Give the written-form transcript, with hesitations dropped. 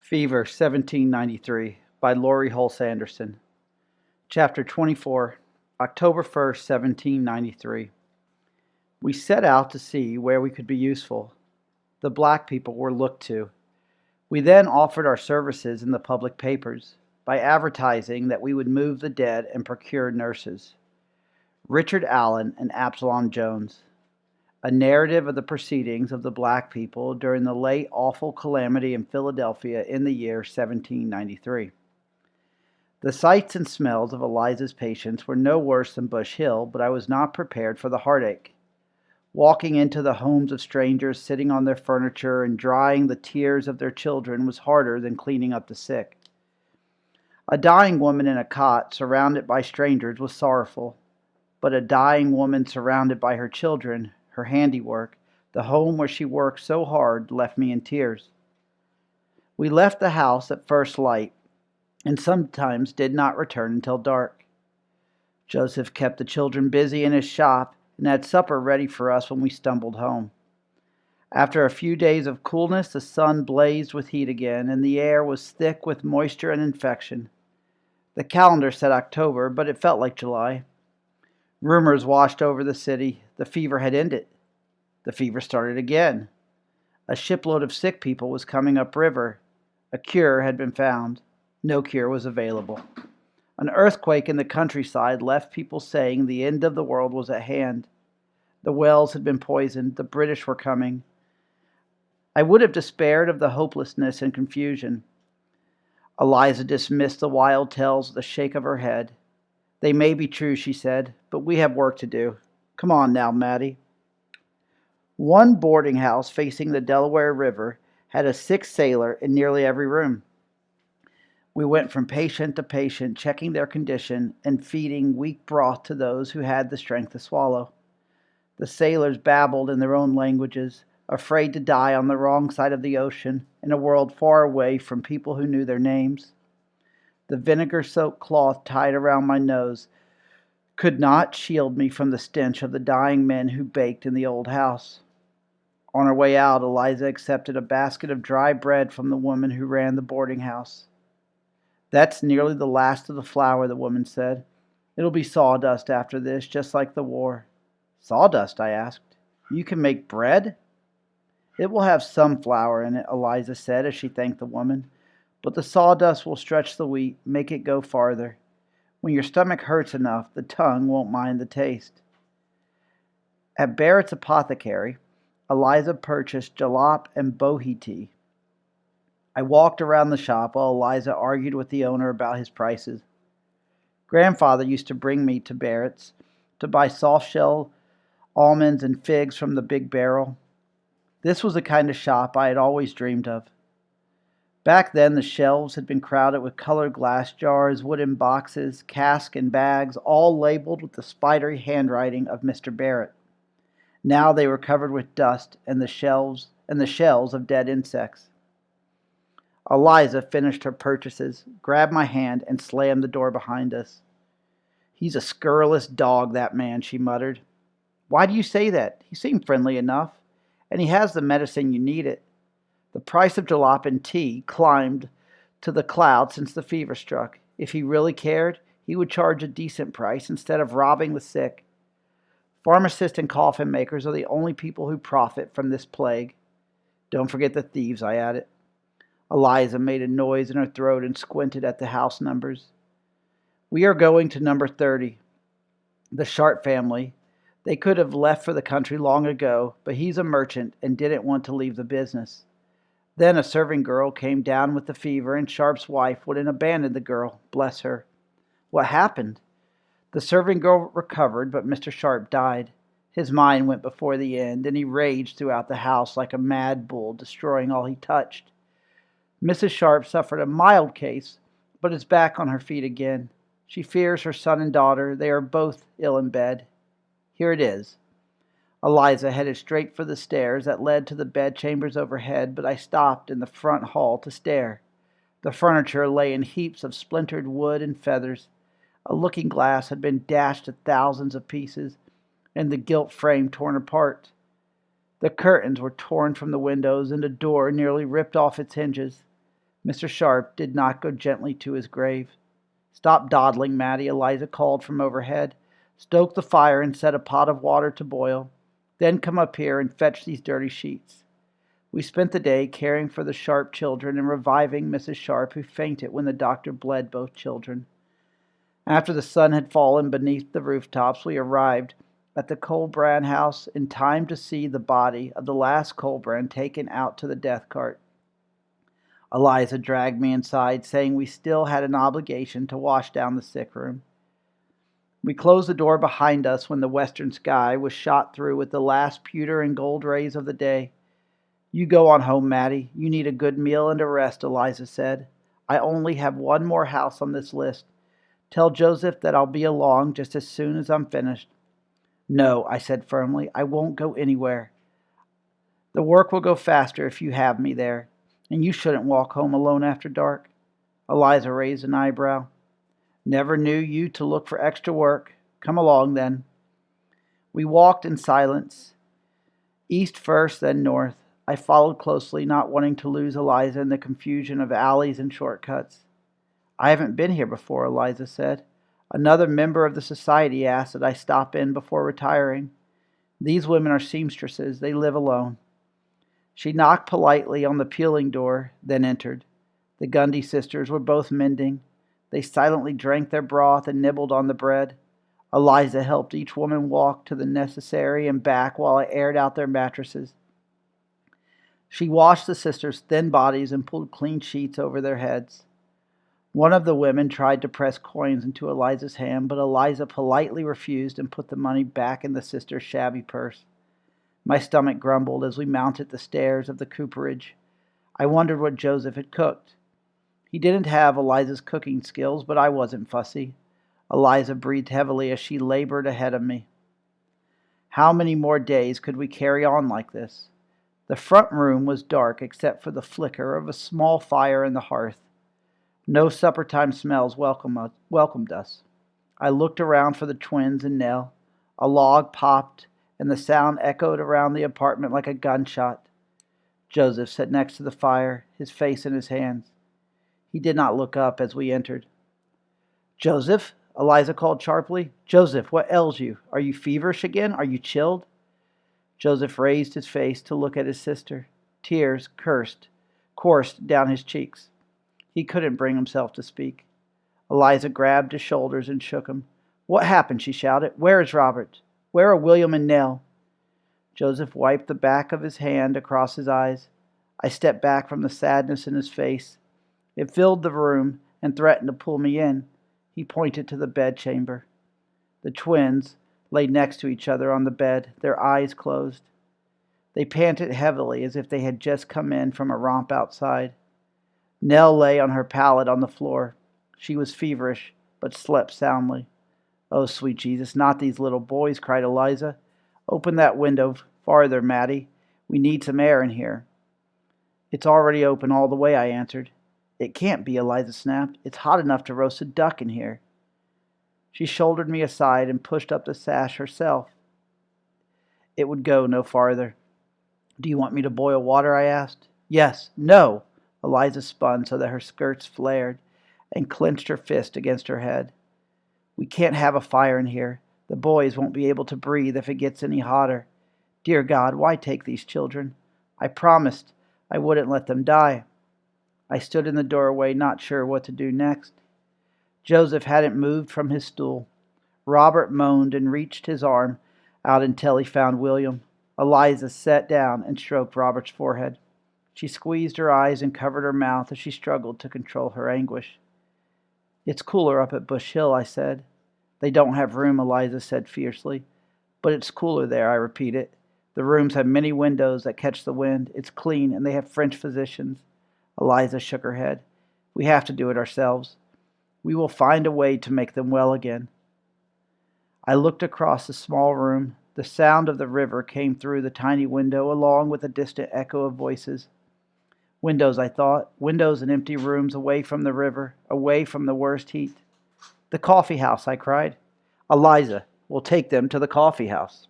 Fever, 1793, by Laurie Halse. Chapter 24, October 1st, 1793. We set out to see where we could be useful. The black people were looked to. We then offered our services in the public papers by advertising that we would move the dead and procure nurses. Richard Allen and Absalom Jones. A narrative of the proceedings of the black people during the late awful calamity in Philadelphia in the year 1793. The sights and smells of Eliza's patients were no worse than Bush Hill, but I was not prepared for the heartache. Walking into the homes of strangers, sitting on their furniture, and drying the tears of their children was harder than cleaning up the sick. A dying woman in a cot, surrounded by strangers, was sorrowful, but a dying woman surrounded by her children, her handiwork, the home where she worked so hard, left me in tears. We left the house at first light, and sometimes did not return until dark. Joseph kept the children busy in his shop and had supper ready for us when we stumbled home. After a few days of coolness, the sun blazed with heat again, and the air was thick with moisture and infection. The calendar said October, but it felt like July. Rumors washed over the city. The fever had ended. The fever started again. A shipload of sick people was coming upriver. A cure had been found. No cure was available. An earthquake in the countryside left people saying the end of the world was at hand. The wells had been poisoned. The British were coming. I would have despaired of the hopelessness and confusion. Eliza dismissed the wild tales with a shake of her head. They may be true, she said, but we have work to do. Come on now, Maddie. One boarding house facing the Delaware River had a sick sailor in nearly every room. We went from patient to patient, checking their condition and feeding weak broth to those who had the strength to swallow. The sailors babbled in their own languages, afraid to die on the wrong side of the ocean, in a world far away from people who knew their names. The vinegar-soaked cloth tied around my nose could not shield me from the stench of the dying men who baked in the old house. On her way out, Eliza accepted a basket of dry bread from the woman who ran the boarding house. That's nearly the last of the flour, the woman said. It'll be sawdust after this, just like the war. Sawdust, I asked. You can make bread? It will have some flour in it, Eliza said as she thanked the woman. But the sawdust will stretch the wheat, make it go farther. When your stomach hurts enough, the tongue won't mind the taste. At Barrett's apothecary, Eliza purchased jalap and bohea tea. I walked around the shop while Eliza argued with the owner about his prices. Grandfather used to bring me to Barrett's to buy soft-shell almonds and figs from the big barrel. This was the kind of shop I had always dreamed of. Back then, the shelves had been crowded with colored glass jars, wooden boxes, casks, and bags, all labeled with the spidery handwriting of Mr. Barrett. Now they were covered with dust and the shells of dead insects. Eliza finished her purchases, grabbed my hand, and slammed the door behind us. He's a scurrilous dog, that man, she muttered. Why do you say that? He seemed friendly enough, and he has the medicine you need it. The price of jalap and tea climbed to the clouds since the fever struck. If he really cared, he would charge a decent price instead of robbing the sick. Pharmacists and coffin makers are the only people who profit from this plague. Don't forget the thieves, I added. Eliza made a noise in her throat and squinted at the house numbers. We are going to number 30. The Sharp family. They could have left for the country long ago, but he's a merchant and didn't want to leave the business. Then a serving girl came down with the fever, and Sharp's wife wouldn't abandon the girl, bless her. What happened? The serving girl recovered, but Mr. Sharp died. His mind went before the end, and he raged throughout the house like a mad bull, destroying all he touched. Mrs. Sharp suffered a mild case, but is back on her feet again. She fears her son and daughter. They are both ill in bed. Here it is. Eliza headed straight for the stairs that led to the bedchambers overhead, but I stopped in the front hall to stare. The furniture lay in heaps of splintered wood and feathers. A looking-glass had been dashed to thousands of pieces, and the gilt frame torn apart. The curtains were torn from the windows, and a door nearly ripped off its hinges. Mr. Sharp did not go gently to his grave. "Stop dawdling, Mattie," Eliza called from overhead. "Stoke the fire and set a pot of water to boil. Then come up here and fetch these dirty sheets." We spent the day caring for the Sharp children and reviving Mrs. Sharp, who fainted when the doctor bled both children. After the sun had fallen beneath the rooftops, we arrived at the Colbrand house in time to see the body of the last Colbrand taken out to the death cart. Eliza dragged me inside, saying we still had an obligation to wash down the sick room. We closed the door behind us when the western sky was shot through with the last pewter and gold rays of the day. "You go on home, Mattie. You need a good meal and a rest," Eliza said. "I only have one more house on this list. Tell Joseph that I'll be along just as soon as I'm finished." "No," I said firmly. "I won't go anywhere. The work will go faster if you have me there. And you shouldn't walk home alone after dark." Eliza raised an eyebrow. "Never knew you to look for extra work. Come along, then." We walked in silence, east first, then north. I followed closely, not wanting to lose Eliza in the confusion of alleys and shortcuts. "I haven't been here before," Eliza said. "Another member of the society asked that I stop in before retiring. These women are seamstresses. They live alone." She knocked politely on the peeling door, then entered. The Gundy sisters were both mending. They silently drank their broth and nibbled on the bread. Eliza helped each woman walk to the necessary and back while I aired out their mattresses. She washed the sisters' thin bodies and pulled clean sheets over their heads. One of the women tried to press coins into Eliza's hand, but Eliza politely refused and put the money back in the sister's shabby purse. My stomach grumbled as we mounted the stairs of the cooperage. I wondered what Joseph had cooked. He didn't have Eliza's cooking skills, but I wasn't fussy. Eliza breathed heavily as she labored ahead of me. How many more days could we carry on like this? The front room was dark except for the flicker of a small fire in the hearth. No supper-time smells welcomed us. I looked around for the twins and Nell. A log popped, and the sound echoed around the apartment like a gunshot. Joseph sat next to the fire, his face in his hands. He did not look up as we entered. "Joseph?" Eliza called sharply. "Joseph, what ails you? Are you feverish again? Are you chilled?" Joseph raised his face to look at his sister. Tears coursed down his cheeks. He couldn't bring himself to speak. Eliza grabbed his shoulders and shook him. "What happened?" she shouted. "Where is Robert? Where are William and Nell?" Joseph wiped the back of his hand across his eyes. I stepped back from the sadness in his face. It filled the room and threatened to pull me in. He pointed to the bedchamber. The twins lay next to each other on the bed, their eyes closed. They panted heavily as if they had just come in from a romp outside. Nell lay on her pallet on the floor. She was feverish, but slept soundly. "Oh, sweet Jesus, not these little boys," cried Eliza. "Open that window farther, Mattie. We need some air in here." "It's already open all the way," I answered. "It can't be," Eliza snapped. "It's hot enough to roast a duck in here." She shouldered me aside and pushed up the sash herself. It would go no farther. "Do you want me to boil water?" I asked. "Yes." "No!" Eliza spun so that her skirts flared and clenched her fist against her head. "We can't have a fire in here. The boys won't be able to breathe if it gets any hotter. Dear God, why take these children? I promised I wouldn't let them die." I stood in the doorway, not sure what to do next. Joseph hadn't moved from his stool. Robert moaned and reached his arm out until he found William. Eliza sat down and stroked Robert's forehead. She squeezed her eyes and covered her mouth as she struggled to control her anguish. "It's cooler up at Bush Hill," I said. "They don't have room," Eliza said fiercely. "But it's cooler there," I repeated. "The rooms have many windows that catch the wind. It's clean, and they have French physicians." Eliza shook her head. "We have to do it ourselves. We will find a way to make them well again." I looked across the small room. The sound of the river came through the tiny window along with a distant echo of voices. Windows, I thought. Windows and empty rooms away from the river, away from the worst heat. "The coffee house," I cried. "Eliza, we'll take them to the coffee house."